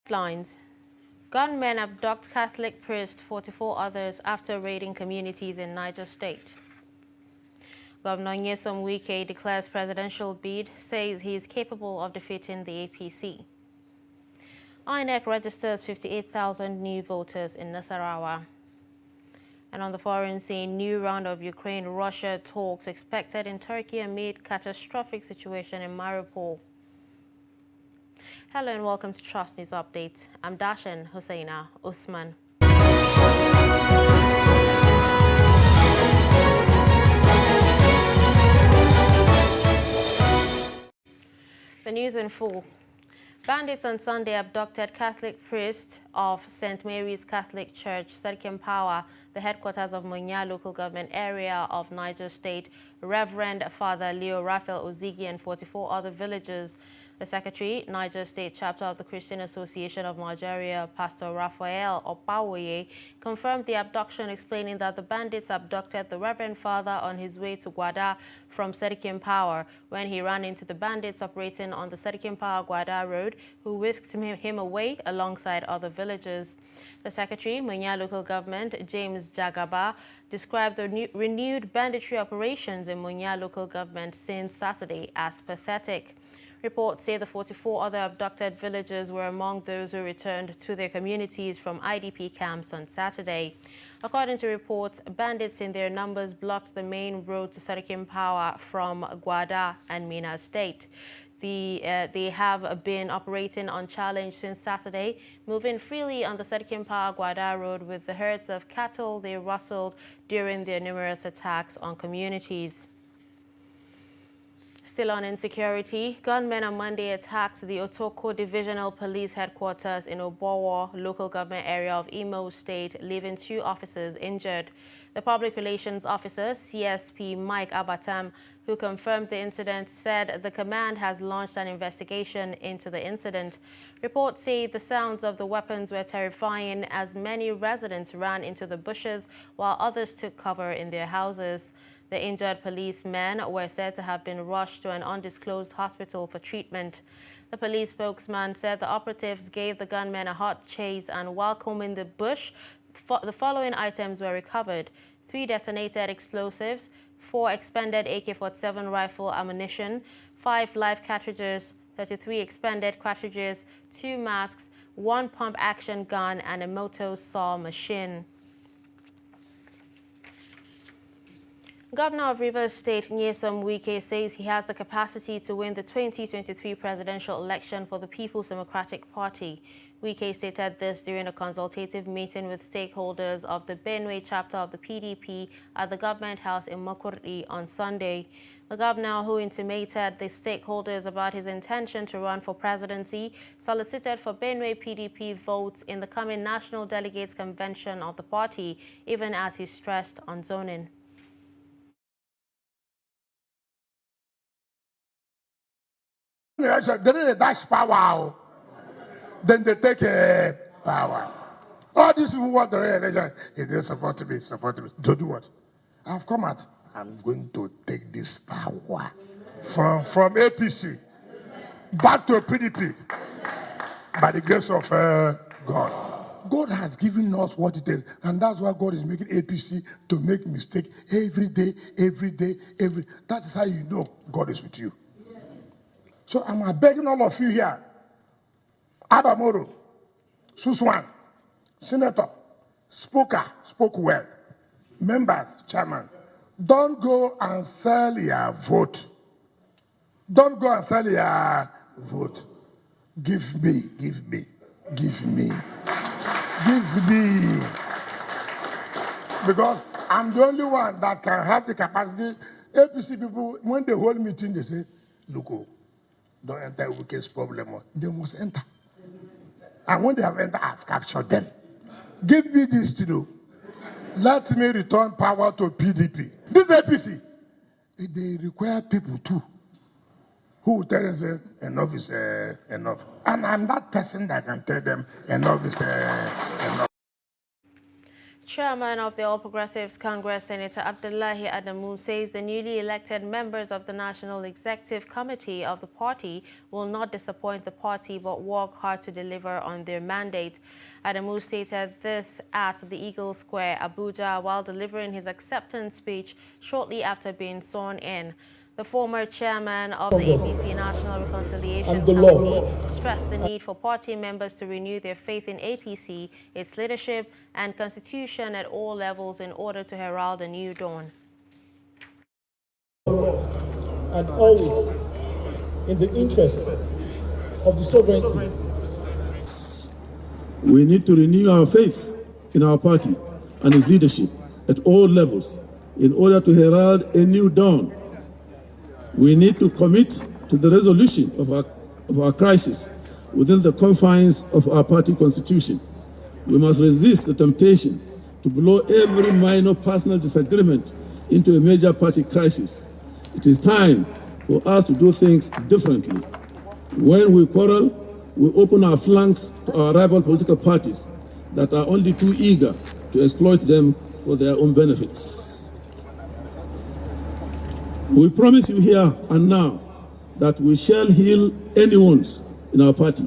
Headlines. Gunmen abduct Catholic priest, 44 others after raiding communities in Niger State. Governor Nyesom Wike declares presidential bid, says he is capable of defeating the APC. INEC registers 58,000 new voters in Nasarawa. And on the foreign scene, new round of Ukraine-Russia talks expected in Turkey amid catastrophic situation in Mariupol. Hello and welcome to Trust News Update. I'm Dashan Husseina Usman. The news in full. Bandits on Sunday abducted Catholic priest of St. Mary's Catholic Church, Sadiq Power, the headquarters of Munya local government area of Niger State, Reverend Father Leo Raphael Ozigi and 44 other villagers. The Secretary, Niger State Chapter of the Christian Association of Nigeria, Pastor Raphael Opawoye, confirmed the abduction, explaining that the bandits abducted the Reverend Father on his way to Gwada from Sadiq Power when he ran into the bandits operating on the Sadiq Power Gwada Road, who whisked him away alongside other villagers. The Secretary, Munya Local Government, James Jagaba, described the renewed banditry operations in Munya Local Government since Saturday as pathetic. Reports say the 44 other abducted villagers were among those who returned to their communities from IDP camps on Saturday. According to reports, bandits in their numbers blocked the main road to Sadiq Power from Gwada and Mina State. They have been operating unchallenged since Saturday, moving freely on the Sadiq Power Gwada Road with the herds of cattle they rustled during their numerous attacks on communities. Still on insecurity, gunmen on Monday attacked the Otoko Divisional Police Headquarters in Obowo local government area of Imo State, leaving 2 officers injured. The Public Relations Officer, CSP Mike Abatam, who confirmed the incident, said the command has launched an investigation into the incident. Reports say the sounds of the weapons were terrifying as many residents ran into the bushes while others took cover in their houses. The injured policemen were said to have been rushed to an undisclosed hospital for treatment. The police spokesman said the operatives gave the gunmen a hot chase, and while combing the bush, the following items were recovered: 3 detonated explosives, 4 expended AK-47 rifle ammunition, 5 live cartridges, 33 expended cartridges, 2 masks, 1 pump-action gun, and a moto saw machine. Governor of Rivers State, Nyesom Wike, says he has the capacity to win the 2023 presidential election for the People's Democratic Party. Wike stated this during a consultative meeting with stakeholders of the Benue chapter of the PDP at the government house in Makurdi on Sunday. The governor, who intimated the stakeholders about his intention to run for presidency, solicited for Benue PDP votes in the coming National Delegates Convention of the party, even as he stressed on zoning. They didn't dash power, then they take power. All these people want the election. They support me. To do what? I've come out. I'm going to take this power from APC back to PDP by the grace of God. God has given us what it is, and that's why God is making APC to make mistake every day. That is how you know God is with you. So I'm begging all of you here, Abamoro, Suswan, Senator, spoke well, members, chairman, don't go and sell your vote. Don't go and sell your vote. Give me. Because I'm the only one that can have the capacity. APC people, when they hold meeting, they say, look, don't enter Wike's problem. They must enter. And when they have entered, I've captured them. Give me this to do. Let me return power to PDP. This APC, they require people too who will tell them enough is enough. And I'm that person that can tell them enough is enough. Chairman of the All Progressives Congress, Senator Abdullahi Adamu, says the newly elected members of the National Executive Committee of the party will not disappoint the party but work hard to deliver on their mandate. Adamu stated this at the Eagle Square, Abuja, while delivering his acceptance speech shortly after being sworn in. The former chairman of the APC National Reconciliation Committee stressed the need for party members to renew their faith in APC, its leadership, and constitution at all levels in order to herald a new dawn. And always in the interest of the sovereignty. We need to renew our faith in our party and its leadership at all levels in order to herald a new dawn. We need to commit to the resolution of our crisis within the confines of our party constitution. We must resist the temptation to blow every minor personal disagreement into a major party crisis. It is time for us to do things differently. When we quarrel, we open our flanks to our rival political parties that are only too eager to exploit them for their own benefits. We promise you here and now that we shall heal any wounds in our party.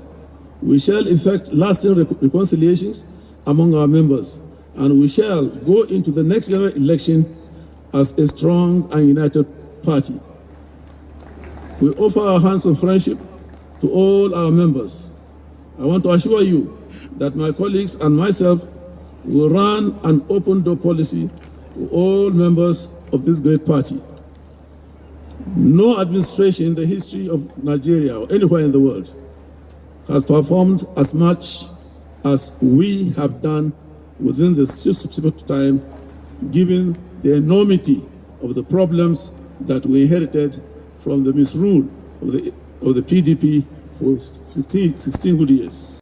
We shall effect lasting reconciliations among our members, and we shall go into the next general election as a strong and united party. We offer our hands of friendship to all our members. I want to assure you that my colleagues and myself will run an open-door policy to all members of this great party. No administration in the history of Nigeria or anywhere in the world has performed as much as we have done within the subsequent time, given the enormity of the problems that we inherited from the misrule of the PDP for 16 good years.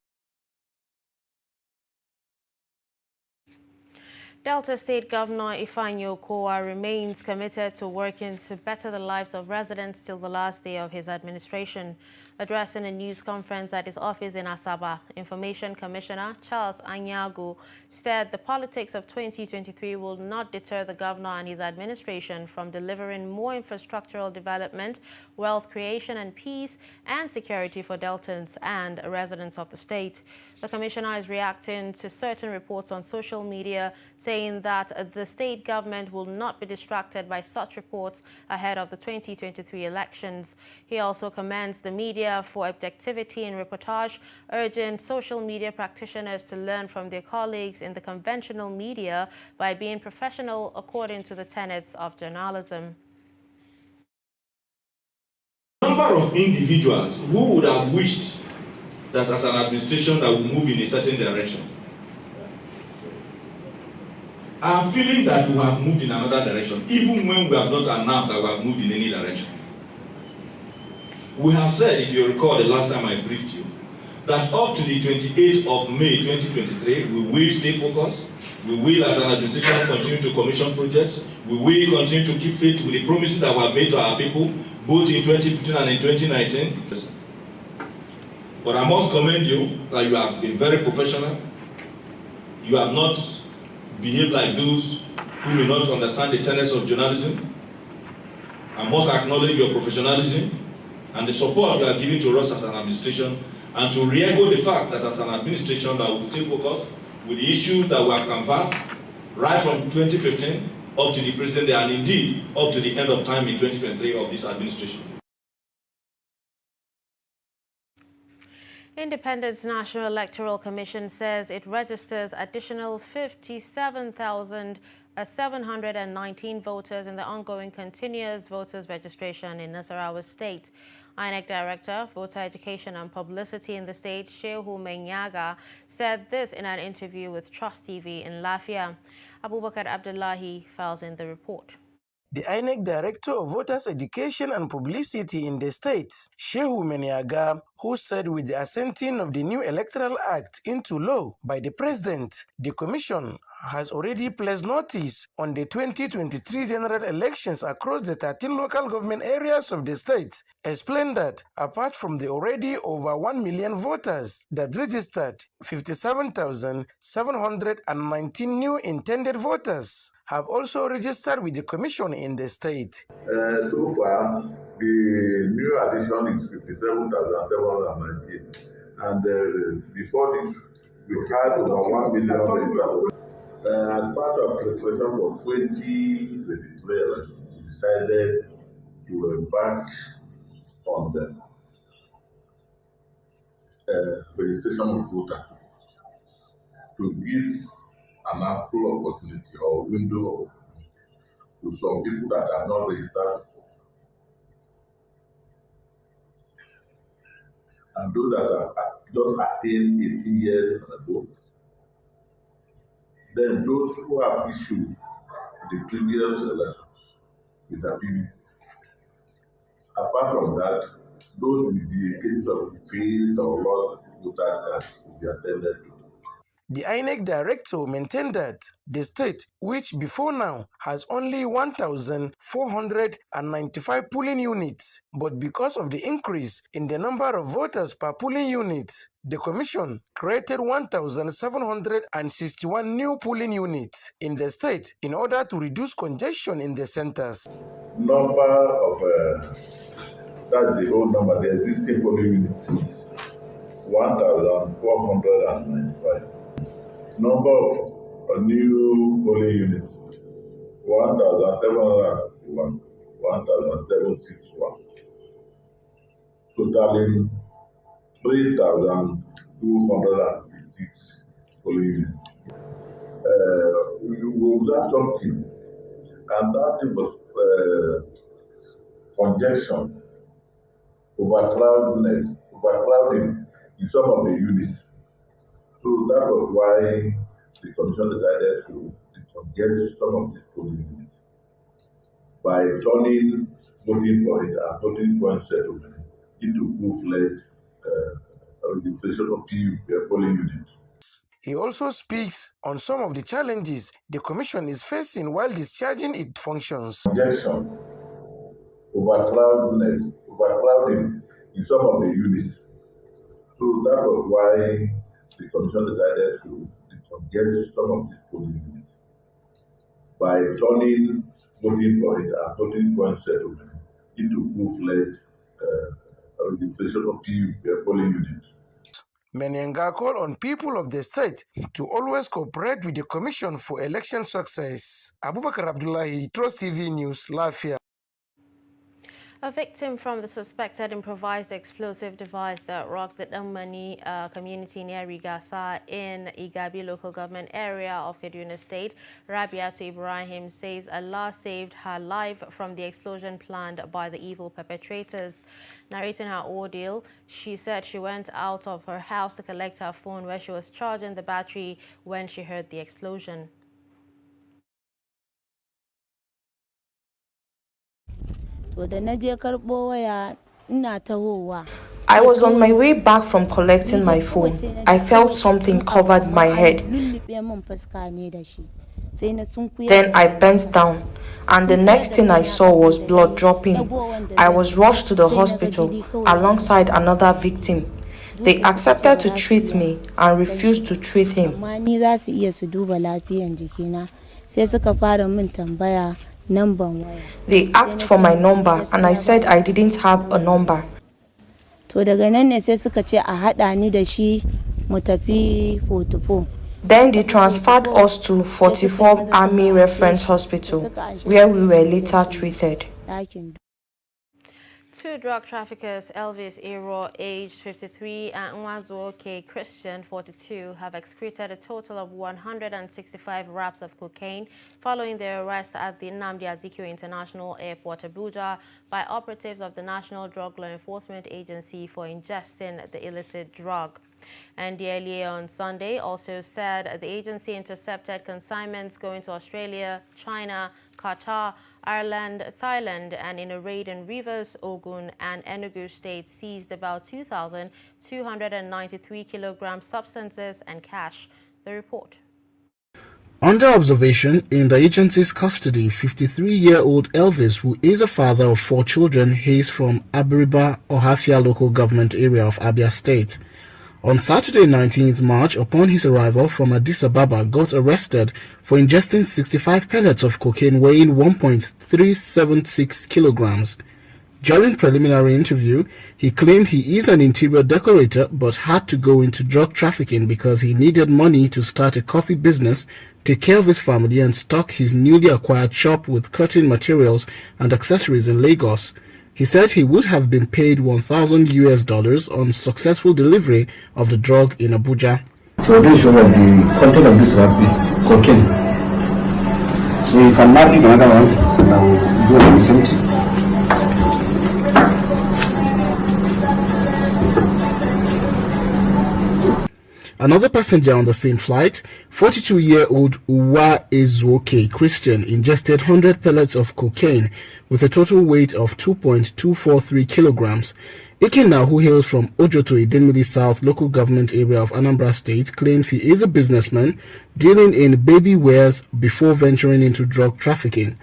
Delta State Governor Ifeanyi Okowa remains committed to working to better the lives of residents till the last day of his administration. Addressing a news conference at his office in Asaba, Information Commissioner Charles Anyago said the politics of 2023 will not deter the governor and his administration from delivering more infrastructural development, wealth creation and peace and security for Deltans and residents of the state. The commissioner is reacting to certain reports on social media saying that the state government will not be distracted by such reports ahead of the 2023 elections. He also commends the media for objectivity in reportage, urging social media practitioners to learn from their colleagues in the conventional media by being professional according to the tenets of journalism. Number of individuals who would have wished that as an administration that we move in a certain direction are feeling that we have moved in another direction, even when we have not announced that we have moved in any direction. We have said, if you recall the last time I briefed you, that up to the 28th of May 2023, we will stay focused. We will, as an administration, continue to commission projects. We will continue to keep faith with the promises that were made to our people, both in 2015 and in 2019. But I must commend you that you have been very professional. You have not behaved like those who may not understand the tenets of journalism. I must acknowledge your professionalism and the support you are giving to us as an administration, and to re-echo the fact that as an administration that will stay focused with the issues that we have canvassed right from 2015 up to the present day, and indeed up to the end of time in 2023 of this administration. Independent National Electoral Commission says it registers additional 57,719 voters in the ongoing continuous voters registration in Nasarawa State. INEC Director, Voter Education and Publicity in the state, Shehu Menyaga, said this in an interview with Trust TV in Lafia. Abubakar Abdullahi files in the report. The INEC Director of Voters Education and Publicity in the state, Shehu Menyaga, who said with the assenting of the new Electoral Act into law by the President, the Commission has already placed notice on the 2023 general elections across the 13 local government areas of the state, explained that apart from the already over 1 million voters that registered, 57,719 new intended voters have also registered with the commission in the state. So far, the new addition is 57,719, and before this, we had over 1 million registered. As part of preparation for 2023 election, we decided to embark on the registration of voters to give an ample opportunity or window of opportunity to some people that are not registered before, and those that have just attained 18 years and above. Then those who have issued the previous elections with the PVC. Apart from that, those with the cases of failed or lost voters cards will be attended to. The INEC director maintained that the state, which before now has only 1,495 polling units, but because of the increase in the number of voters per polling unit, the commission created 1,761 new polling units in the state in order to reduce congestion in the centers. Number of, that's the whole number, the existing polling units, 1,495. Number of new polling units, 1,761, 1,761, totaling 3,256 polling units. We observed something, and that was congestion, overcrowding in some of the units. So that was why the commission decided to decongest some of these polling units by turning voting point and voting point settlement into full-fledged registration of polling units. He also speaks on some of the challenges the commission is facing while discharging its functions. Congestion, overcrowding in some of the units. So that was why the commission decided to decongest some of these polling units by turning voting point and voting point settlement into full-fledged registration of polling units. Menenga called on people of the state to always cooperate with the commission for election success. Abubakar Abdullahi, Trust TV News, Lafia. A victim from the suspected improvised explosive device that rocked the Dammani community near Rigasa in Igabi local government area of Kaduna State, Rabiatu Ibrahim, says Allah saved her life from the explosion planned by the evil perpetrators. Narrating her ordeal, she said she went out of her house to collect her phone where she was charging the battery when she heard the explosion. I was on my way back from collecting my phone. I felt something covered my head. Then I bent down, and the next thing I saw was blood dropping. I was rushed to the hospital alongside another victim. They accepted to treat me and refused to treat him. They asked for my number and I said I didn't have a number. Then they transferred us to 44 Army Reference Hospital, where we were later treated. Two drug traffickers, Elvis Ero, aged 53, and Nwazuoke Christian, 42, have excreted a total of 165 wraps of cocaine following their arrest at the Nnamdi Azikiwe International Airport, Abuja, by operatives of the National Drug Law Enforcement Agency for ingesting the illicit drug. NDLEA on Sunday also said the agency intercepted consignments going to Australia, China, Qatar, Ireland, Thailand, and in a raid in Rivers, Ogun, and Enugu states seized about 2,293 kilogram substances and cash. The report. Under observation in the agency's custody, 53-year-old Elvis, who is a father of 4 children, hails from Abiriba, Ohafia local government area of Abia State. On Saturday 19th March, upon his arrival from Addis Ababa, got arrested for ingesting 65 pellets of cocaine weighing 1.376 kilograms. During preliminary interview, he claimed he is an interior decorator but had to go into drug trafficking because he needed money to start a coffee business, take care of his family, and stock his newly acquired shop with curtain materials and accessories in Lagos. He said he would have been paid $1,000 on successful delivery of the drug in Abuja. So this shows that the content of this wrap is cocaine. So you can now pick another one and do the same thing. Another passenger on the same flight, 42-year-old Uwa Ezuoke Christian, ingested 100 pellets of cocaine with a total weight of 2.243 kilograms. Ikenna, who hails from Ojoto Idemili South local government area of Anambra State, claims he is a businessman dealing in baby wares before venturing into drug trafficking.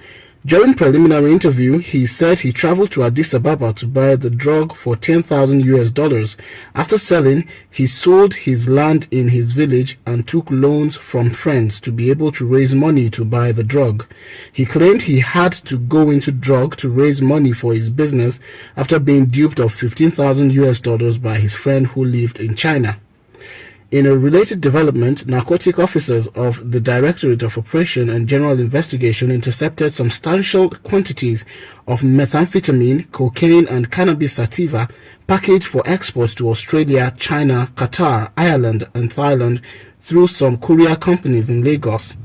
During preliminary interview, he said he traveled to Addis Ababa to buy the drug for $10,000. After selling, he sold his land in his village and took loans from friends to be able to raise money to buy the drug. He claimed he had to go into drug to raise money for his business after being duped of $15,000 by his friend who lived in China. In a related development, narcotic officers of the Directorate of Operation and General Investigation intercepted substantial quantities of methamphetamine, cocaine, and cannabis sativa packaged for export to Australia, China, Qatar, Ireland, and Thailand through some courier companies in Lagos.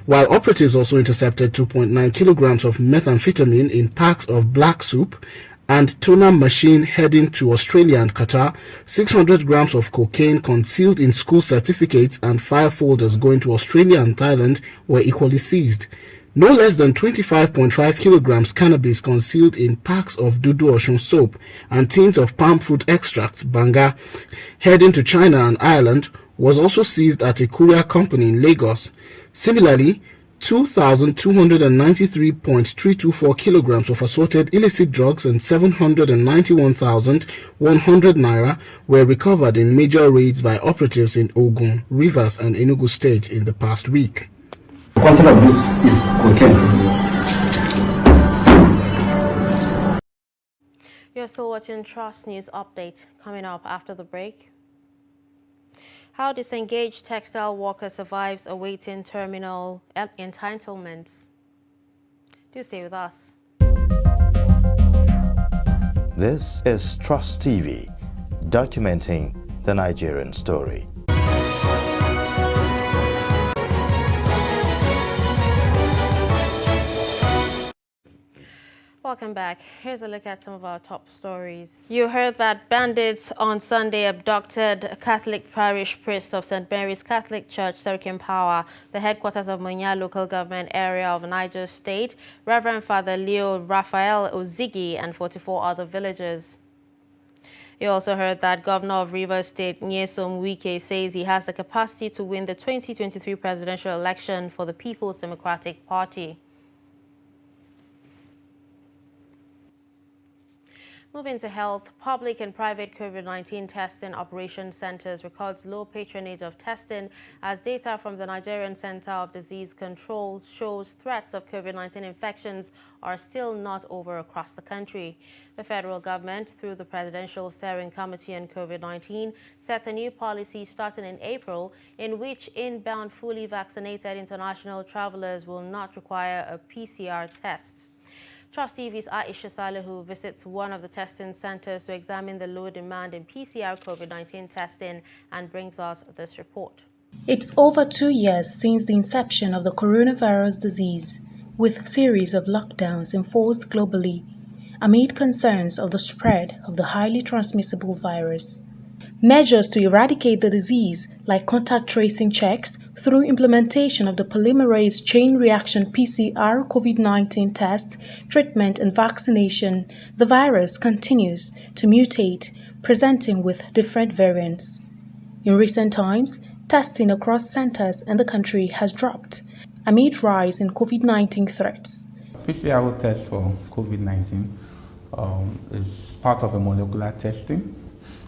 While operatives also intercepted 2.9 kilograms of methamphetamine in packs of black soup and toner machine heading to Australia and Qatar, 600 grams of cocaine concealed in school certificates and file folders going to Australia and Thailand were equally seized. No less than 25.5 kilograms cannabis concealed in packs of Dudu Osun soap and tins of palm fruit extract, Banga, heading to China and Ireland was also seized at a courier company in Lagos. Similarly, 2,293.324 kilograms of assorted illicit drugs and 791,100 naira were recovered in major raids by operatives in Ogun, Rivers, and Enugu State in the past week. The content of this is cocaine. You're still watching Trust News Update. Coming up after the break. How disengaged textile worker survives awaiting terminal entitlements. Do stay with us. This is Trust TV, documenting the Nigerian story. Welcome back. Here's a look at some of our top stories. You heard that bandits on Sunday abducted Catholic parish priest of St. Mary's Catholic Church, Serikim Power, the headquarters of Munya local government area of Niger State, Reverend Father Leo Raphael Ozigi, and 44 other villagers. You also heard that Governor of Rivers State, Nyesom Wike, says he has the capacity to win the 2023 presidential election for the People's Democratic Party. Moving to health, public and private COVID-19 testing operation centers records low patronage of testing as data from the Nigerian Center of Disease Control shows threats of COVID-19 infections are still not over across the country. The federal government, through the Presidential Steering Committee on COVID-19, set a new policy starting in April in which inbound fully vaccinated international travelers will not require a PCR test. Trust TV's Aisha Salihu visits one of the testing centers to examine the low demand in PCR COVID-19 testing and brings us this report. It's over 2 years since the inception of the coronavirus disease, with a series of lockdowns enforced globally amid concerns of the spread of the highly transmissible virus. Measures to eradicate the disease, like contact tracing checks through implementation of the polymerase chain reaction PCR COVID-19 test, treatment and vaccination, the virus continues to mutate, presenting with different variants. In recent times, testing across centers in the country has dropped amid rise in COVID-19 threats. PCR test for COVID-19 is part of a molecular testing.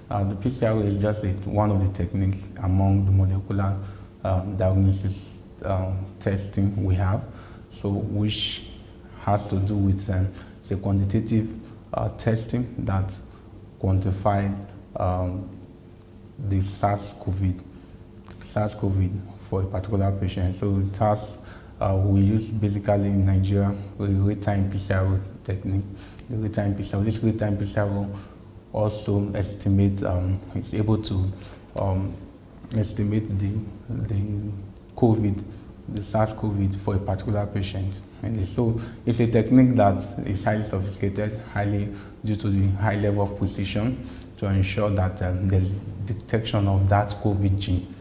The PCR is just one of the techniques among the molecular diagnosis testing we have, so which has to do with it's a quantitative testing that quantifies the SARS-CoV for a particular patient. So it has, we use basically in Nigeria a real-time PCR technique. The real-time PCR, this real-time PCR also estimate, it's able to estimate the COVID, the SARS-CoV for a particular patient. And so it's a technique that is highly sophisticated, due to the high level of precision to ensure that there's detection of that COVID gene.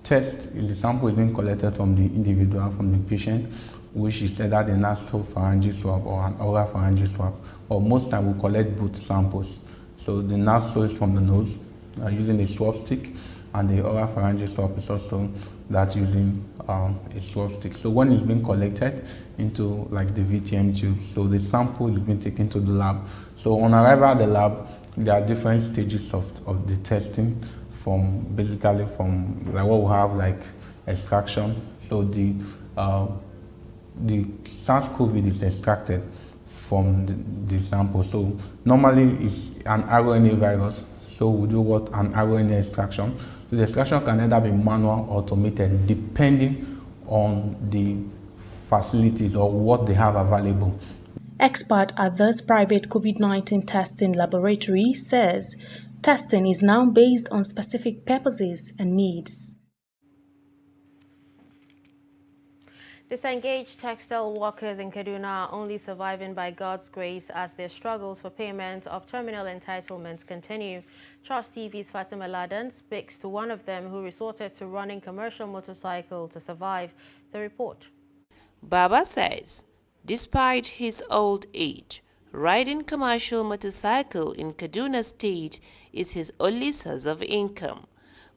The sample is being collected from the individual, from the patient, which is either the nasopharyngeal swab or an oropharyngeal swab. Or most times we collect both samples. So the nasal is from the nose using a swab stick, and the oropharyngeal swab is also that using a swab stick. So when it's being collected into like the VTM tube, so the sample is being taken to the lab. So on arrival at the lab, there are different stages of the testing, from basically from like what we have like extraction. So the SARS-CoV is extracted from the sample. So normally it's an RNA virus. So we do what an RNA extraction. So the extraction can either be manual or automated depending on the facilities or what they have available. Expert at this private COVID-19 testing laboratory says testing is now based on specific purposes and needs. Disengaged textile workers in Kaduna are only surviving by God's grace as their struggles for payment of terminal entitlements continue. Trust TV's Fatima Laden speaks to one of them who resorted to running commercial motorcycle to survive. The report. Baba says, despite his old age, riding commercial motorcycle in Kaduna State is his only source of income.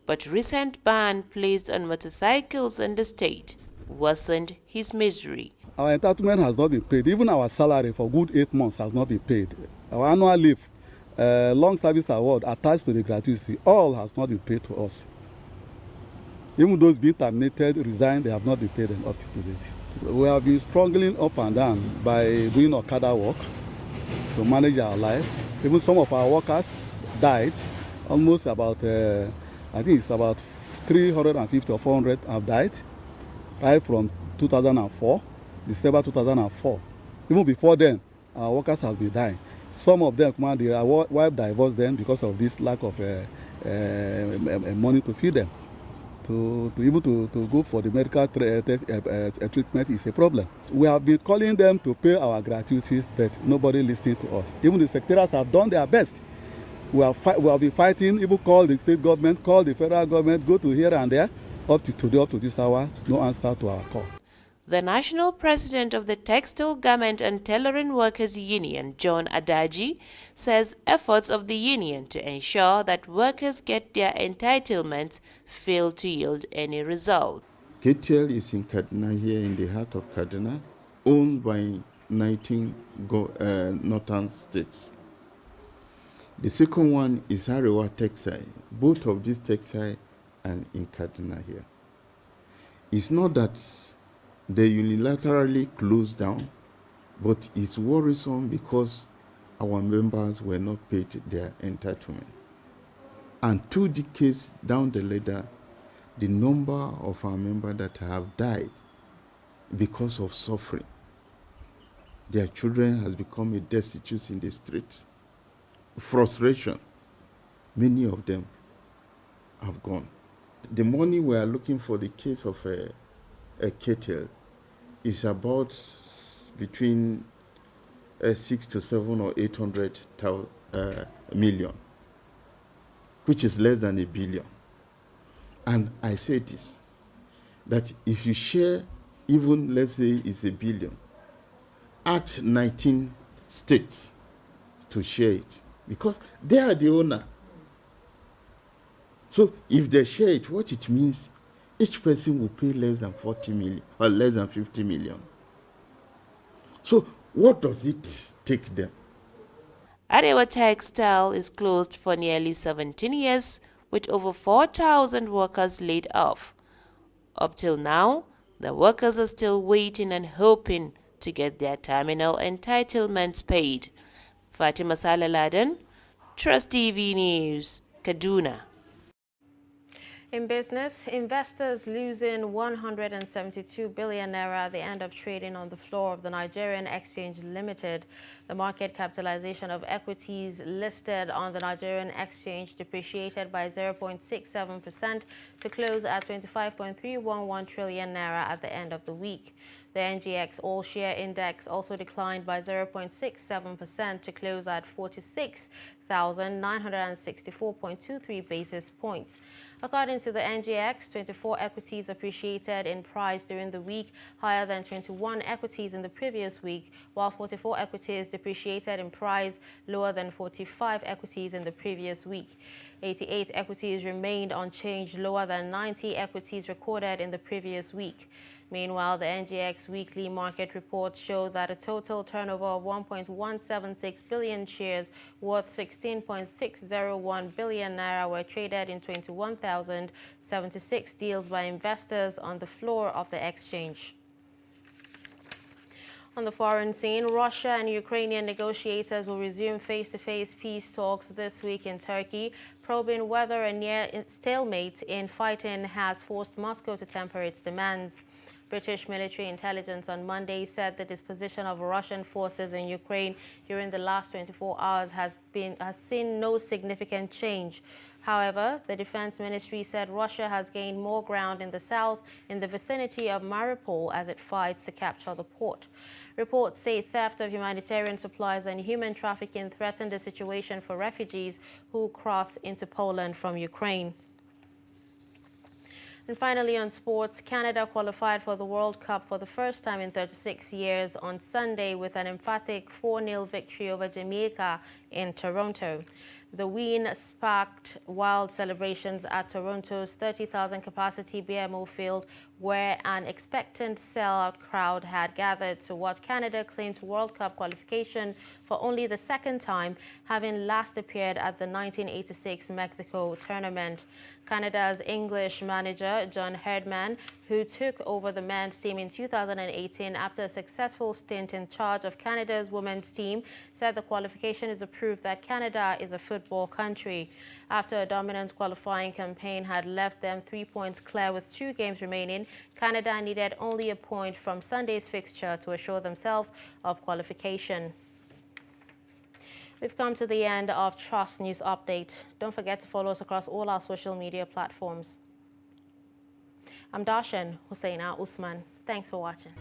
But recent ban placed on motorcycles in the state worsened his misery. Our entitlement has not been paid. Even our salary for good 8 months has not been paid. Our annual leave, long service award attached to the gratuity, all has not been paid to us. Even those being terminated, resigned, they have not been paid up to date. We have been struggling up and down by doing Okada work to manage our life. Even some of our workers died. Almost about, I think it's about 350 or 400 have died. Right from 2004, December 2004. Even before then, our workers have been dying. Some of them, their wife divorced them because of this lack of money to feed them. To go for the medical treatment is a problem. We have been calling them to pay our gratuities, but nobody listening to us. Even the secretaries have done their best. We have been fighting, even call the state government, call the federal government, go to here and there. Up to today, up to this hour, no answer to our call. The national president of the Textile, Garment and Tailoring Workers Union, John Adaji, says efforts of the union to ensure that workers get their entitlements fail to yield any result. KTL is in Kaduna, here in the heart of Kaduna, owned by 19 northern states. The second one is Arewa Textile. Both of these textiles and in Kaduna here. It's not that they unilaterally closed down, but it's worrisome because our members were not paid their entitlement. And 2 decades down the ladder, the number of our members that have died because of suffering, their children has become destitute in the streets. Frustration, many of them have gone. The money we are looking for the case of a KTL is about between 6 to 7 or 800 million, which is less than $1 billion. And I say this, that if you share, even let's say it's $1 billion, ask 19 states to share it, because they are the owner. So if they share it, what it means, each person will pay less than 40 million or less than 50 million. So what does it take them? Arewa Textile is closed for nearly 17 years with over 4,000 workers laid off. Up till now, the workers are still waiting and hoping to get their terminal entitlements paid. Fatima Salaladan, Trust TV News, Kaduna. In business, investors losing 172 billion naira at the end of trading on the floor of the Nigerian Exchange Limited. The market capitalization of equities listed on the Nigerian Exchange depreciated by 0.67% to close at 25.311 trillion naira at the end of the week. The NGX All-Share Index also declined by 0.67% to close at 46,964.23 basis points. According to the NGX, 24 equities appreciated in price during the week, higher than 21 equities in the previous week, while 44 equities depreciated in price, lower than 45 equities in the previous week. 88 equities remained unchanged, lower than 90 equities recorded in the previous week. Meanwhile, the NGX weekly market reports show that a total turnover of 1.176 billion shares worth 16.601 billion naira were traded in 21,076 deals by investors on the floor of the exchange. On the foreign scene, Russia and Ukrainian negotiators will resume face-to-face peace talks this week in Turkey, probing whether a near stalemate in fighting has forced Moscow to temper its demands. British military intelligence on Monday said the disposition of Russian forces in Ukraine during the last 24 hours has seen no significant change. However, the defense ministry said Russia has gained more ground in the south in the vicinity of Mariupol as it fights to capture the port. Reports say theft of humanitarian supplies and human trafficking threaten the situation for refugees who cross into Poland from Ukraine. And finally, on sports, Canada qualified for the World Cup for the first time in 36 years on Sunday with an emphatic 4-0 victory over Jamaica in Toronto. The win sparked wild celebrations at Toronto's 30,000 capacity BMO field, where an expectant sellout crowd had gathered to watch Canada clinch World Cup qualification for only the second time, having last appeared at the 1986 Mexico tournament. Canada's English manager, John Herdman, who took over the men's team in 2018 after a successful stint in charge of Canada's women's team, said the qualification is a proof that Canada is a football country. After a dominant qualifying campaign had left them 3 points clear with 2 games remaining, Canada needed only a point from Sunday's fixture to assure themselves of qualification. We've come to the end of Trust News Update. Don't forget to follow us across all our social media platforms. I'm Darshan Hussaina Usman. Thanks for watching.